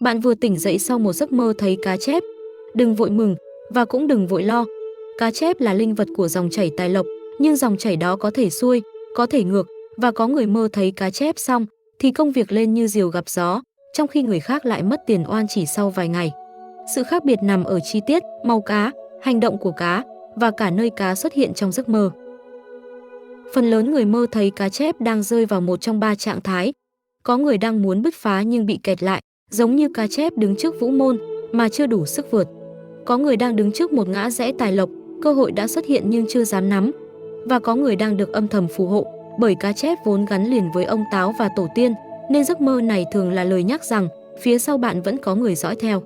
Bạn vừa tỉnh dậy sau một giấc mơ thấy cá chép. Đừng vội mừng và cũng đừng vội lo. Cá chép là linh vật của dòng chảy tài lộc, nhưng dòng chảy đó có thể xuôi, có thể ngược, và có người mơ thấy cá chép xong thì công việc lên như diều gặp gió, trong khi người khác lại mất tiền oan chỉ sau vài ngày. Sự khác biệt nằm ở chi tiết, màu cá, hành động của cá và cả nơi cá xuất hiện trong giấc mơ. Phần lớn người mơ thấy cá chép đang rơi vào một trong ba trạng thái. Có người đang muốn bứt phá nhưng bị kẹt lại, giống như cá chép đứng trước vũ môn mà chưa đủ sức vượt. Có người đang đứng trước một ngã rẽ tài lộc, cơ hội đã xuất hiện nhưng chưa dám nắm. Và có người đang được âm thầm phù hộ, bởi cá chép vốn gắn liền với ông Táo và tổ tiên, nên giấc mơ này thường là lời nhắc rằng phía sau bạn vẫn có người dõi theo.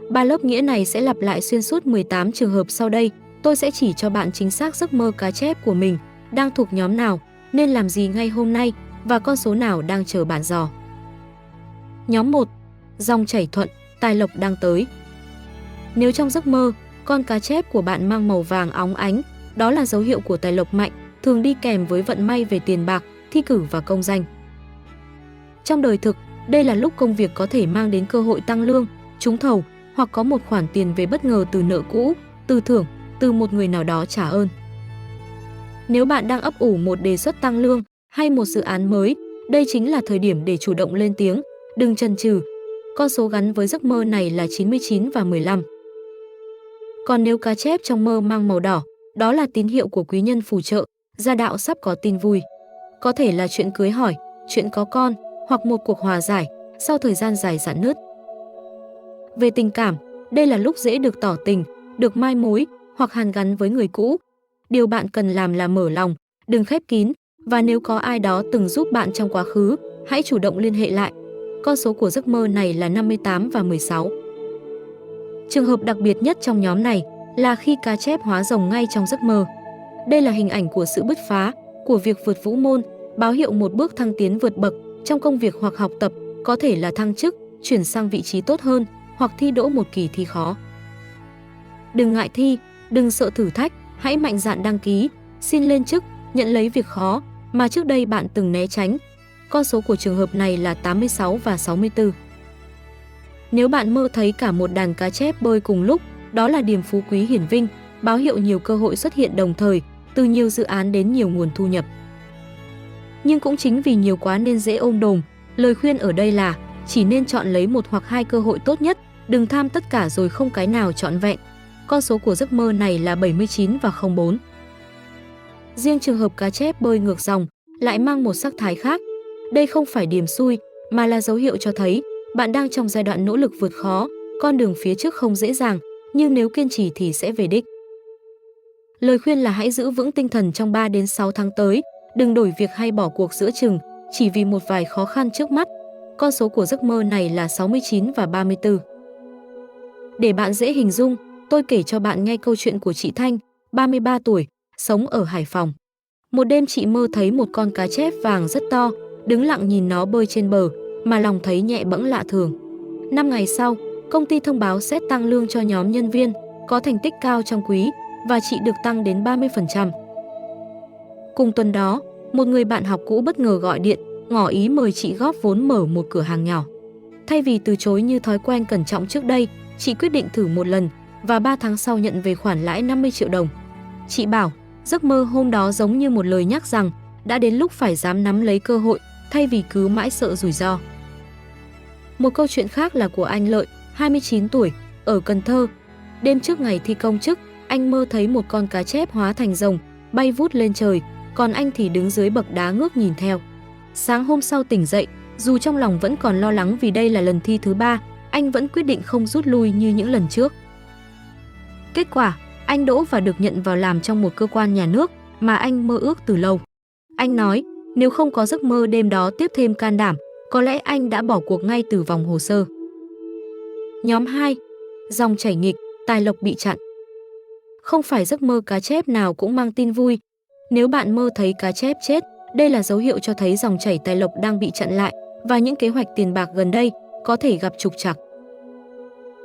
Ba lớp nghĩa này sẽ lặp lại xuyên suốt 18 trường hợp sau đây. Tôi sẽ chỉ cho bạn chính xác giấc mơ cá chép của mình đang thuộc nhóm nào, nên làm gì ngay hôm nay và con số nào đang chờ bạn dò. Nhóm 1. Dòng chảy thuận, tài lộc đang tới. Nếu trong giấc mơ, con cá chép của bạn mang màu vàng óng ánh, đó là dấu hiệu của tài lộc mạnh, thường đi kèm với vận may về tiền bạc, thi cử và công danh. Trong đời thực, đây là lúc công việc có thể mang đến cơ hội tăng lương, trúng thầu, hoặc có một khoản tiền về bất ngờ từ nợ cũ, từ thưởng, từ một người nào đó trả ơn. Nếu bạn đang ấp ủ một đề xuất tăng lương hay một dự án mới, đây chính là thời điểm để chủ động lên tiếng, đừng chần chừ. Con số gắn với giấc mơ này là 99 và 15. Còn nếu cá chép trong mơ mang màu đỏ, đó là tín hiệu của quý nhân phù trợ, gia đạo sắp có tin vui. Có thể là chuyện cưới hỏi, chuyện có con, hoặc một cuộc hòa giải sau thời gian dài rạn nứt. Về tình cảm, đây là lúc dễ được tỏ tình, được mai mối hoặc hàn gắn với người cũ. Điều bạn cần làm là mở lòng, đừng khép kín, và nếu có ai đó từng giúp bạn trong quá khứ, hãy chủ động liên hệ lại. Con số của giấc mơ này là 58 và 16. Trường hợp đặc biệt nhất trong nhóm này là khi cá chép hóa rồng ngay trong giấc mơ. Đây là hình ảnh của sự bứt phá, của việc vượt vũ môn, báo hiệu một bước thăng tiến vượt bậc trong công việc hoặc học tập, có thể là thăng chức, chuyển sang vị trí tốt hơn, hoặc thi đỗ một kỳ thi khó. Đừng ngại thi, đừng sợ thử thách, hãy mạnh dạn đăng ký, xin lên chức, nhận lấy việc khó mà trước đây bạn từng né tránh. Con số của trường hợp này là 86 và 64. Nếu bạn mơ thấy cả một đàn cá chép bơi cùng lúc, đó là điểm phú quý hiển vinh, báo hiệu nhiều cơ hội xuất hiện đồng thời, từ nhiều dự án đến nhiều nguồn thu nhập. Nhưng cũng chính vì nhiều quá nên dễ ôm đồm, lời khuyên ở đây là chỉ nên chọn lấy một hoặc hai cơ hội tốt nhất, đừng tham tất cả rồi không cái nào trọn vẹn. Con số của giấc mơ này là 79 và 04. Riêng trường hợp cá chép bơi ngược dòng lại mang một sắc thái khác. Đây không phải điểm xui, mà là dấu hiệu cho thấy bạn đang trong giai đoạn nỗ lực vượt khó, con đường phía trước không dễ dàng, nhưng nếu kiên trì thì sẽ về đích. Lời khuyên là hãy giữ vững tinh thần trong 3 đến 6 tháng tới, đừng đổi việc hay bỏ cuộc giữa chừng, chỉ vì một vài khó khăn trước mắt. Con số của giấc mơ này là 69 và 34. Để bạn dễ hình dung, tôi kể cho bạn nghe câu chuyện của chị Thanh, 33 tuổi, sống ở Hải Phòng. Một đêm chị mơ thấy một con cá chép vàng rất to, đứng lặng nhìn nó bơi trên bờ, mà lòng thấy nhẹ bẫng lạ thường. 5 ngày sau, công ty thông báo xét tăng lương cho nhóm nhân viên, có thành tích cao trong quý, và chị được tăng đến 30%. Cùng tuần đó, một người bạn học cũ bất ngờ gọi điện, ngỏ ý mời chị góp vốn mở một cửa hàng nhỏ. Thay vì từ chối như thói quen cẩn trọng trước đây, chị quyết định thử một lần, và 3 tháng sau nhận về khoản lãi 50 triệu đồng. Chị bảo, giấc mơ hôm đó giống như một lời nhắc rằng đã đến lúc phải dám nắm lấy cơ hội, thay vì cứ mãi sợ rủi ro. Một câu chuyện khác là của anh Lợi, 29 tuổi, ở Cần Thơ. Đêm trước ngày thi công chức, anh mơ thấy một con cá chép hóa thành rồng, bay vút lên trời, còn anh thì đứng dưới bậc đá ngước nhìn theo. Sáng hôm sau tỉnh dậy, dù trong lòng vẫn còn lo lắng vì đây là lần thi thứ 3, anh vẫn quyết định không rút lui như những lần trước. Kết quả, anh đỗ và được nhận vào làm trong một cơ quan nhà nước mà anh mơ ước từ lâu. Anh nói, nếu không có giấc mơ đêm đó tiếp thêm can đảm, có lẽ anh đã bỏ cuộc ngay từ vòng hồ sơ. Nhóm 2. Dòng chảy nghịch, tài lộc bị chặn. Không phải giấc mơ cá chép nào cũng mang tin vui. Nếu bạn mơ thấy cá chép chết, đây là dấu hiệu cho thấy dòng chảy tài lộc đang bị chặn lại, và những kế hoạch tiền bạc gần đây có thể gặp trục trặc.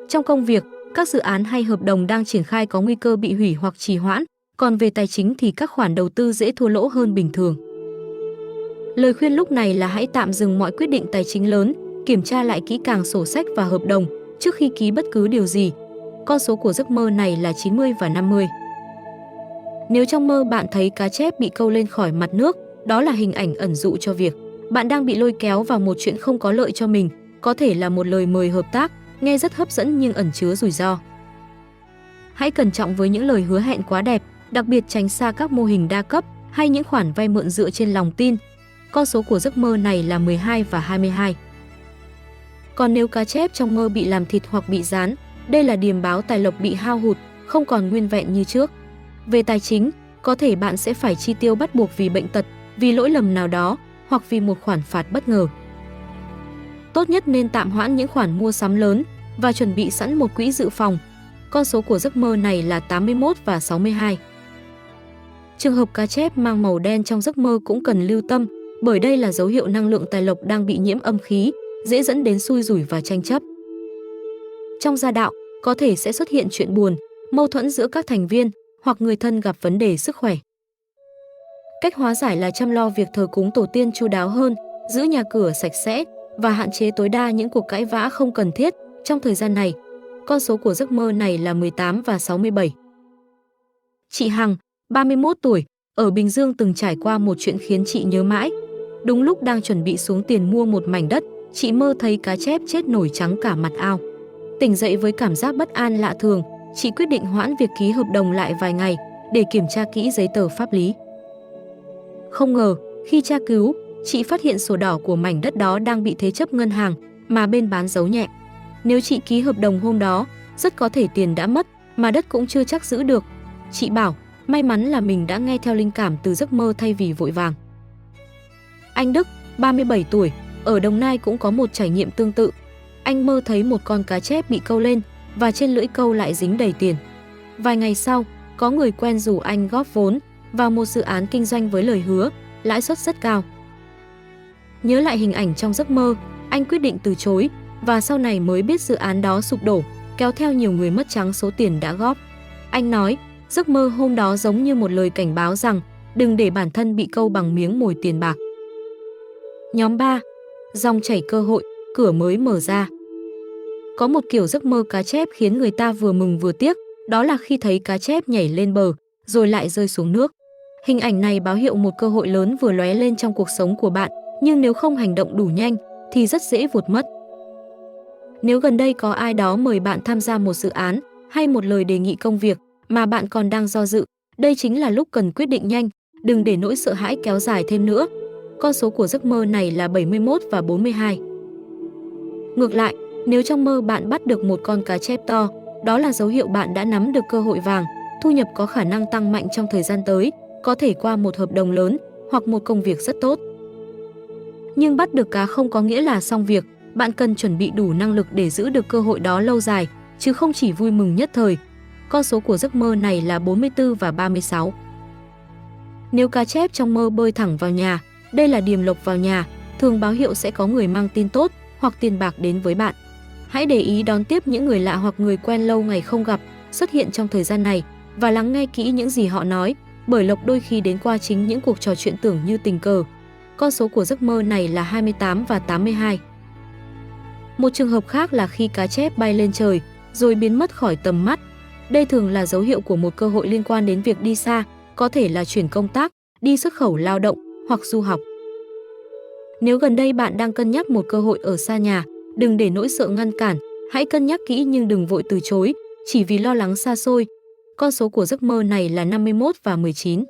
Trong công việc, các dự án hay hợp đồng đang triển khai có nguy cơ bị hủy hoặc trì hoãn, còn về tài chính thì các khoản đầu tư dễ thua lỗ hơn bình thường. Lời khuyên lúc này là hãy tạm dừng mọi quyết định tài chính lớn, kiểm tra lại kỹ càng sổ sách và hợp đồng trước khi ký bất cứ điều gì. Con số của giấc mơ này là 90 và 50. Nếu trong mơ bạn thấy cá chép bị câu lên khỏi mặt nước, đó là hình ảnh ẩn dụ cho việc bạn đang bị lôi kéo vào một chuyện không có lợi cho mình, có thể là một lời mời hợp tác, nghe rất hấp dẫn nhưng ẩn chứa rủi ro. Hãy cẩn trọng với những lời hứa hẹn quá đẹp, đặc biệt tránh xa các mô hình đa cấp hay những khoản vay mượn dựa trên lòng tin. Con số của giấc mơ này là 12 và 22. Còn nếu cá chép trong mơ bị làm thịt hoặc bị rán, đây là điềm báo tài lộc bị hao hụt, không còn nguyên vẹn như trước. Về tài chính, có thể bạn sẽ phải chi tiêu bắt buộc vì bệnh tật, vì lỗi lầm nào đó, hoặc vì một khoản phạt bất ngờ. Tốt nhất nên tạm hoãn những khoản mua sắm lớn và chuẩn bị sẵn một quỹ dự phòng. Con số của giấc mơ này là 81 và 62. Trường hợp cá chép mang màu đen trong giấc mơ cũng cần lưu tâm, bởi đây là dấu hiệu năng lượng tài lộc đang bị nhiễm âm khí, dễ dẫn đến xui rủi và tranh chấp. Trong gia đạo, có thể sẽ xuất hiện chuyện buồn, mâu thuẫn giữa các thành viên hoặc người thân gặp vấn đề sức khỏe. Cách hóa giải là chăm lo việc thờ cúng tổ tiên chu đáo hơn, giữ nhà cửa sạch sẽ và hạn chế tối đa những cuộc cãi vã không cần thiết trong thời gian này. Con số của giấc mơ này là 18 và 67. Chị Hằng, 31 tuổi, ở Bình Dương từng trải qua một chuyện khiến chị nhớ mãi. Đúng lúc đang chuẩn bị xuống tiền mua một mảnh đất, chị mơ thấy cá chép chết nổi trắng cả mặt ao. Tỉnh dậy với cảm giác bất an lạ thường, chị quyết định hoãn việc ký hợp đồng lại vài ngày để kiểm tra kỹ giấy tờ pháp lý. Không ngờ, khi tra cứu, chị phát hiện sổ đỏ của mảnh đất đó đang bị thế chấp ngân hàng mà bên bán giấu nhẹm. Nếu chị ký hợp đồng hôm đó, rất có thể tiền đã mất mà đất cũng chưa chắc giữ được. Chị bảo, may mắn là mình đã nghe theo linh cảm từ giấc mơ thay vì vội vàng. Anh Đức, 37 tuổi, ở Đồng Nai cũng có một trải nghiệm tương tự. Anh mơ thấy một con cá chép bị câu lên và trên lưỡi câu lại dính đầy tiền. Vài ngày sau, có người quen rủ anh góp vốn vào một dự án kinh doanh với lời hứa, lãi suất rất cao. Nhớ lại hình ảnh trong giấc mơ, anh quyết định từ chối và sau này mới biết dự án đó sụp đổ, kéo theo nhiều người mất trắng số tiền đã góp. Anh nói, giấc mơ hôm đó giống như một lời cảnh báo rằng đừng để bản thân bị câu bằng miếng mồi tiền bạc. Nhóm 3. Dòng chảy cơ hội, cửa mới mở ra. Có một kiểu giấc mơ cá chép khiến người ta vừa mừng vừa tiếc, đó là khi thấy cá chép nhảy lên bờ, rồi lại rơi xuống nước. Hình ảnh này báo hiệu một cơ hội lớn vừa lóe lên trong cuộc sống của bạn, nhưng nếu không hành động đủ nhanh, thì rất dễ vụt mất. Nếu gần đây có ai đó mời bạn tham gia một dự án hay một lời đề nghị công việc mà bạn còn đang do dự, đây chính là lúc cần quyết định nhanh, đừng để nỗi sợ hãi kéo dài thêm nữa. Con số của giấc mơ này là 71 và 42. Ngược lại, nếu trong mơ bạn bắt được một con cá chép to, đó là dấu hiệu bạn đã nắm được cơ hội vàng, thu nhập có khả năng tăng mạnh trong thời gian tới, có thể qua một hợp đồng lớn hoặc một công việc rất tốt. Nhưng bắt được cá không có nghĩa là xong việc, bạn cần chuẩn bị đủ năng lực để giữ được cơ hội đó lâu dài, chứ không chỉ vui mừng nhất thời. Con số của giấc mơ này là 44 và 36. Nếu cá chép trong mơ bơi thẳng vào nhà, đây là điềm lộc vào nhà, thường báo hiệu sẽ có người mang tin tốt hoặc tiền bạc đến với bạn. Hãy để ý đón tiếp những người lạ hoặc người quen lâu ngày không gặp xuất hiện trong thời gian này và lắng nghe kỹ những gì họ nói, bởi lộc đôi khi đến qua chính những cuộc trò chuyện tưởng như tình cờ. Con số của giấc mơ này là 28 và 82. Một trường hợp khác là khi cá chép bay lên trời rồi biến mất khỏi tầm mắt. Đây thường là dấu hiệu của một cơ hội liên quan đến việc đi xa, có thể là chuyển công tác, đi xuất khẩu lao động hoặc du học. Nếu gần đây bạn đang cân nhắc một cơ hội ở xa nhà, đừng để nỗi sợ ngăn cản, hãy cân nhắc kỹ nhưng đừng vội từ chối, chỉ vì lo lắng xa xôi. Con số của giấc mơ này là 51 và 19.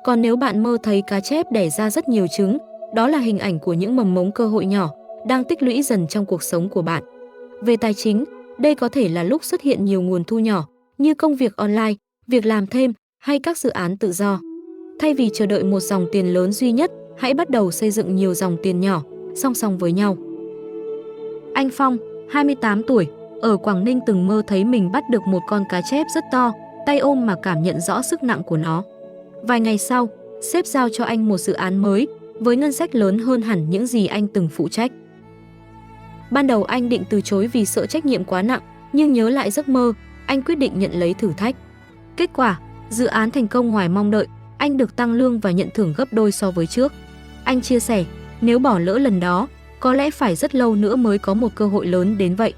Còn nếu bạn mơ thấy cá chép đẻ ra rất nhiều trứng, đó là hình ảnh của những mầm mống cơ hội nhỏ đang tích lũy dần trong cuộc sống của bạn. Về tài chính, đây có thể là lúc xuất hiện nhiều nguồn thu nhỏ như công việc online, việc làm thêm hay các dự án tự do. Thay vì chờ đợi một dòng tiền lớn duy nhất, hãy bắt đầu xây dựng nhiều dòng tiền nhỏ song song với nhau. Anh Phong, 28 tuổi, ở Quảng Ninh từng mơ thấy mình bắt được một con cá chép rất to, tay ôm mà cảm nhận rõ sức nặng của nó. Vài ngày sau, sếp giao cho anh một dự án mới với ngân sách lớn hơn hẳn những gì anh từng phụ trách. Ban đầu anh định từ chối vì sợ trách nhiệm quá nặng, nhưng nhớ lại giấc mơ, anh quyết định nhận lấy thử thách. Kết quả, dự án thành công ngoài mong đợi, anh được tăng lương và nhận thưởng gấp đôi so với trước. Anh chia sẻ, nếu bỏ lỡ lần đó, Có lẽ phải rất lâu nữa mới có một cơ hội lớn đến vậy.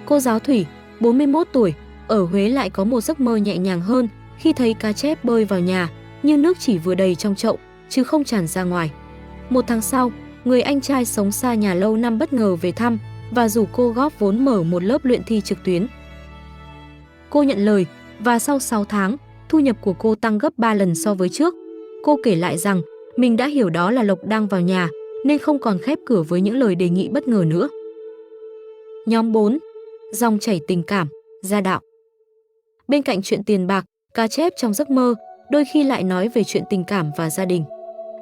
Cô giáo Thủy, 41 tuổi, ở Huế lại có một giấc mơ nhẹ nhàng hơn khi thấy cá chép bơi vào nhà, nhưng nước chỉ vừa đầy trong chậu, chứ không tràn ra ngoài. Một tháng sau, người anh trai sống xa nhà lâu năm bất ngờ về thăm và rủ cô góp vốn mở một lớp luyện thi trực tuyến. Cô nhận lời và sau 6 tháng, thu nhập của cô tăng gấp 3 lần so với trước. Cô kể lại rằng mình đã hiểu đó là lộc đang vào nhà nên không còn khép cửa với những lời đề nghị bất ngờ nữa. Nhóm 4. Dòng chảy tình cảm, gia đạo. Bên cạnh chuyện tiền bạc, cá chép trong giấc mơ đôi khi lại nói về chuyện tình cảm và gia đình.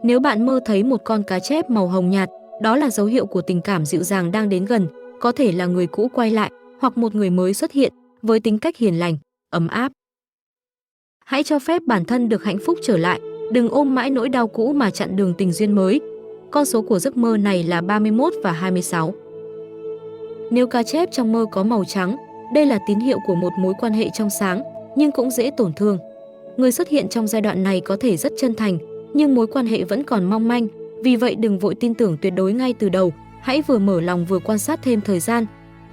Nếu bạn mơ thấy một con cá chép màu hồng nhạt, đó là dấu hiệu của tình cảm dịu dàng đang đến gần, có thể là người cũ quay lại hoặc một người mới xuất hiện với tính cách hiền lành, ấm áp. Hãy cho phép bản thân được hạnh phúc trở lại, đừng ôm mãi nỗi đau cũ mà chặn đường tình duyên mới. Con số của giấc mơ này là 31 và 26. Nếu cá chép trong mơ có màu trắng, đây là tín hiệu của một mối quan hệ trong sáng, nhưng cũng dễ tổn thương. Người xuất hiện trong giai đoạn này có thể rất chân thành, nhưng mối quan hệ vẫn còn mong manh, vì vậy đừng vội tin tưởng tuyệt đối ngay từ đầu, hãy vừa mở lòng vừa quan sát thêm thời gian.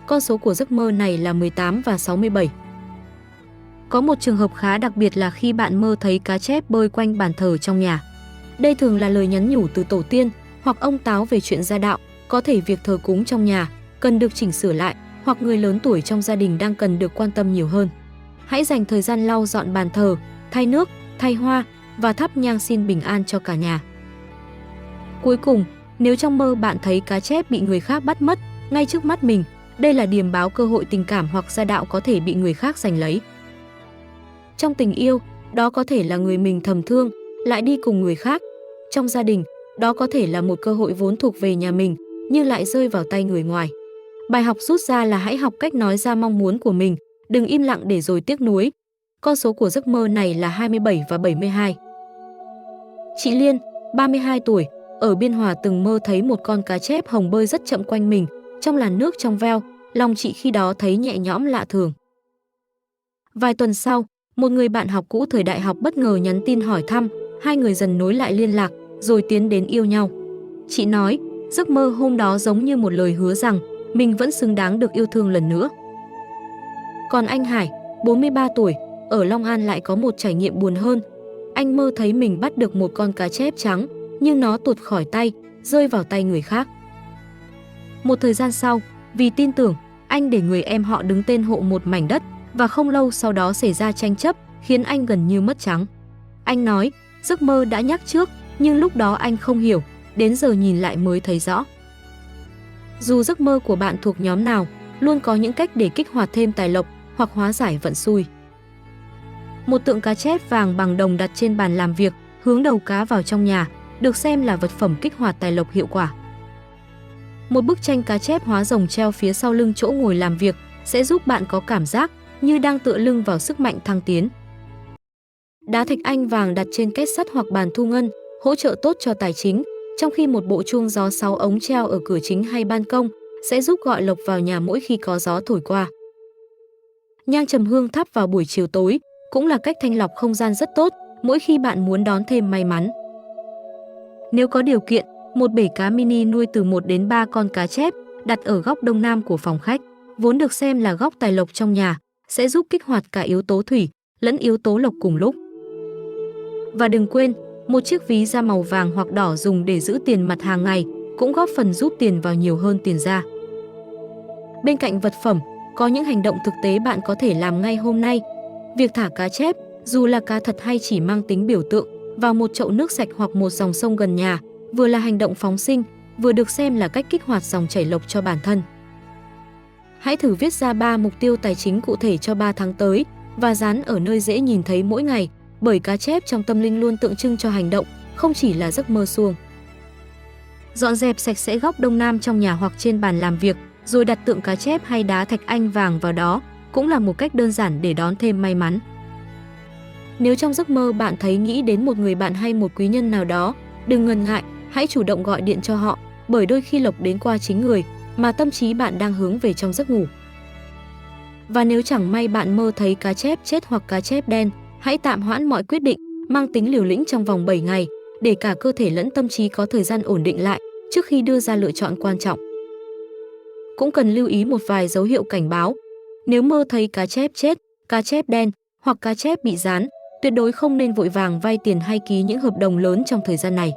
Con số của giấc mơ này là 18 và 67. Có một trường hợp khá đặc biệt là khi bạn mơ thấy cá chép bơi quanh bàn thờ trong nhà. Đây thường là lời nhắn nhủ từ tổ tiên hoặc ông Táo về chuyện gia đạo, có thể việc thờ cúng trong nhà cần được chỉnh sửa lại, hoặc người lớn tuổi trong gia đình đang cần được quan tâm nhiều hơn. Hãy dành thời gian lau dọn bàn thờ, thay nước, thay hoa và thắp nhang xin bình an cho cả nhà. Cuối cùng, nếu trong mơ bạn thấy cá chép bị người khác bắt mất ngay trước mắt mình, đây là điềm báo cơ hội tình cảm hoặc gia đạo có thể bị người khác giành lấy. Trong tình yêu, đó có thể là người mình thầm thương lại đi cùng người khác. Trong gia đình, đó có thể là một cơ hội vốn thuộc về nhà mình nhưng lại rơi vào tay người ngoài. Bài học rút ra là hãy học cách nói ra mong muốn của mình, đừng im lặng để rồi tiếc nuối. Con số của giấc mơ này là 27 và 72. Chị Liên, 32 tuổi, ở Biên Hòa từng mơ thấy một con cá chép hồng bơi rất chậm quanh mình, trong làn nước trong veo, lòng chị khi đó thấy nhẹ nhõm lạ thường. Vài tuần sau, một người bạn học cũ thời đại học bất ngờ nhắn tin hỏi thăm, hai người dần nối lại liên lạc, rồi tiến đến yêu nhau. Chị nói, giấc mơ hôm đó giống như một lời hứa rằng mình vẫn xứng đáng được yêu thương lần nữa. Còn anh Hải, 43 tuổi, ở Long An lại có một trải nghiệm buồn hơn. Anh mơ thấy mình bắt được một con cá chép trắng, nhưng nó tuột khỏi tay, rơi vào tay người khác. Một thời gian sau, vì tin tưởng, anh để người em họ đứng tên hộ một mảnh đất, và không lâu sau đó xảy ra tranh chấp, khiến anh gần như mất trắng. Anh nói, giấc mơ đã nhắc trước, nhưng lúc đó anh không hiểu, đến giờ nhìn lại mới thấy rõ. Dù giấc mơ của bạn thuộc nhóm nào, luôn có những cách để kích hoạt thêm tài lộc hoặc hóa giải vận xui. Một tượng cá chép vàng bằng đồng đặt trên bàn làm việc, hướng đầu cá vào trong nhà, được xem là vật phẩm kích hoạt tài lộc hiệu quả. Một bức tranh cá chép hóa rồng treo phía sau lưng chỗ ngồi làm việc sẽ giúp bạn có cảm giác như đang tựa lưng vào sức mạnh thăng tiến. Đá thạch anh vàng đặt trên két sắt hoặc bàn thu ngân, hỗ trợ tốt cho tài chính, trong khi một bộ chuông gió 6 ống treo ở cửa chính hay ban công sẽ giúp gọi lộc vào nhà mỗi khi có gió thổi qua. Nhang trầm hương thắp vào buổi chiều tối cũng là cách thanh lọc không gian rất tốt mỗi khi bạn muốn đón thêm may mắn. Nếu có điều kiện, một bể cá mini nuôi từ 1 đến 3 con cá chép đặt ở góc đông nam của phòng khách, vốn được xem là góc tài lộc trong nhà, sẽ giúp kích hoạt cả yếu tố thủy lẫn yếu tố lộc cùng lúc. Và đừng quên, một chiếc ví da màu vàng hoặc đỏ dùng để giữ tiền mặt hàng ngày cũng góp phần giúp tiền vào nhiều hơn tiền ra. Bên cạnh vật phẩm, có những hành động thực tế bạn có thể làm ngay hôm nay. Việc thả cá chép, dù là cá thật hay chỉ mang tính biểu tượng, vào một chậu nước sạch hoặc một dòng sông gần nhà, vừa là hành động phóng sinh, vừa được xem là cách kích hoạt dòng chảy lộc cho bản thân. Hãy thử viết ra 3 mục tiêu tài chính cụ thể cho 3 tháng tới và dán ở nơi dễ nhìn thấy mỗi ngày, bởi cá chép trong tâm linh luôn tượng trưng cho hành động, không chỉ là giấc mơ suông. Dọn dẹp sạch sẽ góc đông nam trong nhà hoặc trên bàn làm việc, rồi đặt tượng cá chép hay đá thạch anh vàng vào đó, cũng là một cách đơn giản để đón thêm may mắn. Nếu trong giấc mơ bạn thấy nghĩ đến một người bạn hay một quý nhân nào đó, đừng ngần ngại, hãy chủ động gọi điện cho họ, bởi đôi khi lộc đến qua chính người mà tâm trí bạn đang hướng về trong giấc ngủ. Và nếu chẳng may bạn mơ thấy cá chép chết hoặc cá chép đen, hãy tạm hoãn mọi quyết định mang tính liều lĩnh trong vòng 7 ngày, để cả cơ thể lẫn tâm trí có thời gian ổn định lại, trước khi đưa ra lựa chọn quan trọng. Cũng cần lưu ý một vài dấu hiệu cảnh báo. Nếu mơ thấy cá chép chết, cá chép đen hoặc cá chép bị dán, tuyệt đối không nên vội vàng vay tiền hay ký những hợp đồng lớn trong thời gian này.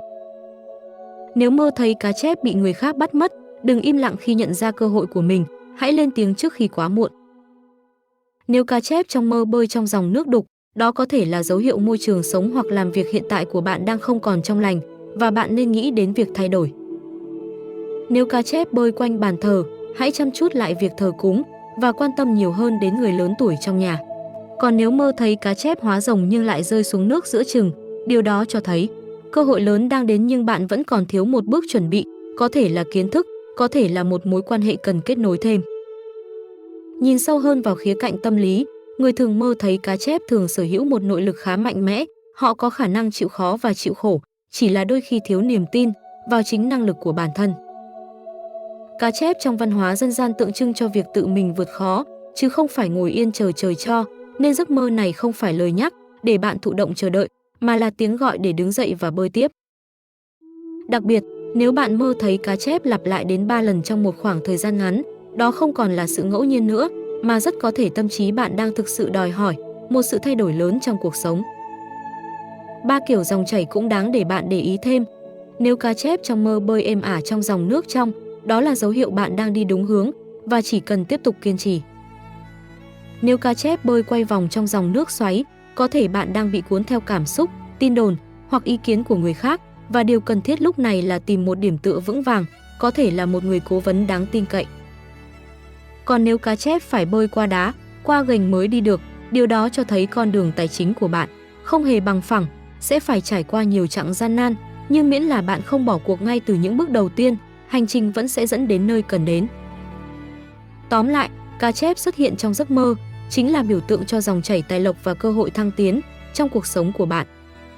Nếu mơ thấy cá chép bị người khác bắt mất, đừng im lặng khi nhận ra cơ hội của mình, hãy lên tiếng trước khi quá muộn. Nếu cá chép trong mơ bơi trong dòng nước đục, đó có thể là dấu hiệu môi trường sống hoặc làm việc hiện tại của bạn đang không còn trong lành và bạn nên nghĩ đến việc thay đổi. Nếu cá chép bơi quanh bàn thờ, hãy chăm chút lại việc thờ cúng và quan tâm nhiều hơn đến người lớn tuổi trong nhà. Còn nếu mơ thấy cá chép hóa rồng nhưng lại rơi xuống nước giữa chừng, điều đó cho thấy cơ hội lớn đang đến nhưng bạn vẫn còn thiếu một bước chuẩn bị, có thể là kiến thức, có thể là một mối quan hệ cần kết nối thêm. Nhìn sâu hơn vào khía cạnh tâm lý, người thường mơ thấy cá chép thường sở hữu một nội lực khá mạnh mẽ, họ có khả năng chịu khó và chịu khổ, chỉ là đôi khi thiếu niềm tin vào chính năng lực của bản thân. Cá chép trong văn hóa dân gian tượng trưng cho việc tự mình vượt khó, chứ không phải ngồi yên chờ trời cho, nên giấc mơ này không phải lời nhắc để bạn thụ động chờ đợi, mà là tiếng gọi để đứng dậy và bơi tiếp. Đặc biệt, nếu bạn mơ thấy cá chép lặp lại đến 3 lần trong một khoảng thời gian ngắn, đó không còn là sự ngẫu nhiên nữa, mà rất có thể tâm trí bạn đang thực sự đòi hỏi một sự thay đổi lớn trong cuộc sống. 3 kiểu dòng chảy cũng đáng để bạn để ý thêm. Nếu cá chép trong mơ bơi êm ả trong dòng nước trong, đó là dấu hiệu bạn đang đi đúng hướng và chỉ cần tiếp tục kiên trì. Nếu cá chép bơi quay vòng trong dòng nước xoáy, có thể bạn đang bị cuốn theo cảm xúc, tin đồn hoặc ý kiến của người khác và điều cần thiết lúc này là tìm một điểm tựa vững vàng, có thể là một người cố vấn đáng tin cậy. Còn nếu cá chép phải bơi qua đá, qua gành mới đi được, điều đó cho thấy con đường tài chính của bạn không hề bằng phẳng, sẽ phải trải qua nhiều chặng gian nan, nhưng miễn là bạn không bỏ cuộc ngay từ những bước đầu tiên, hành trình vẫn sẽ dẫn đến nơi cần đến. Tóm lại, cá chép xuất hiện trong giấc mơ chính là biểu tượng cho dòng chảy tài lộc và cơ hội thăng tiến trong cuộc sống của bạn.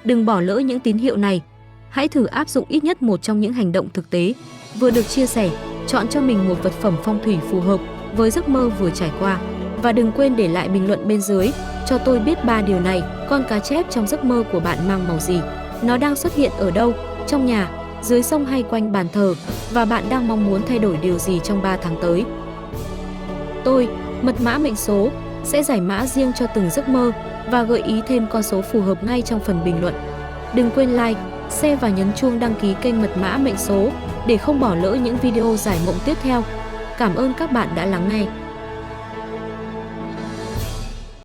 Đừng bỏ lỡ những tín hiệu này. Hãy thử áp dụng ít nhất một trong những hành động thực tế vừa được chia sẻ, chọn cho mình một vật phẩm phong thủy phù hợp với giấc mơ vừa trải qua. Và đừng quên để lại bình luận bên dưới cho tôi biết 3 điều này, con cá chép trong giấc mơ của bạn mang màu gì, nó đang xuất hiện ở đâu, trong nhà, dưới sông hay quanh bàn thờ, và bạn đang mong muốn thay đổi điều gì trong 3 tháng tới. Tôi, mật mã mệnh số, sẽ giải mã riêng cho từng giấc mơ và gợi ý thêm con số phù hợp ngay trong phần bình luận. Đừng quên like, share và nhấn chuông đăng ký kênh Mật mã mệnh số để không bỏ lỡ những video giải mộng tiếp theo. Cảm ơn các bạn đã lắng nghe.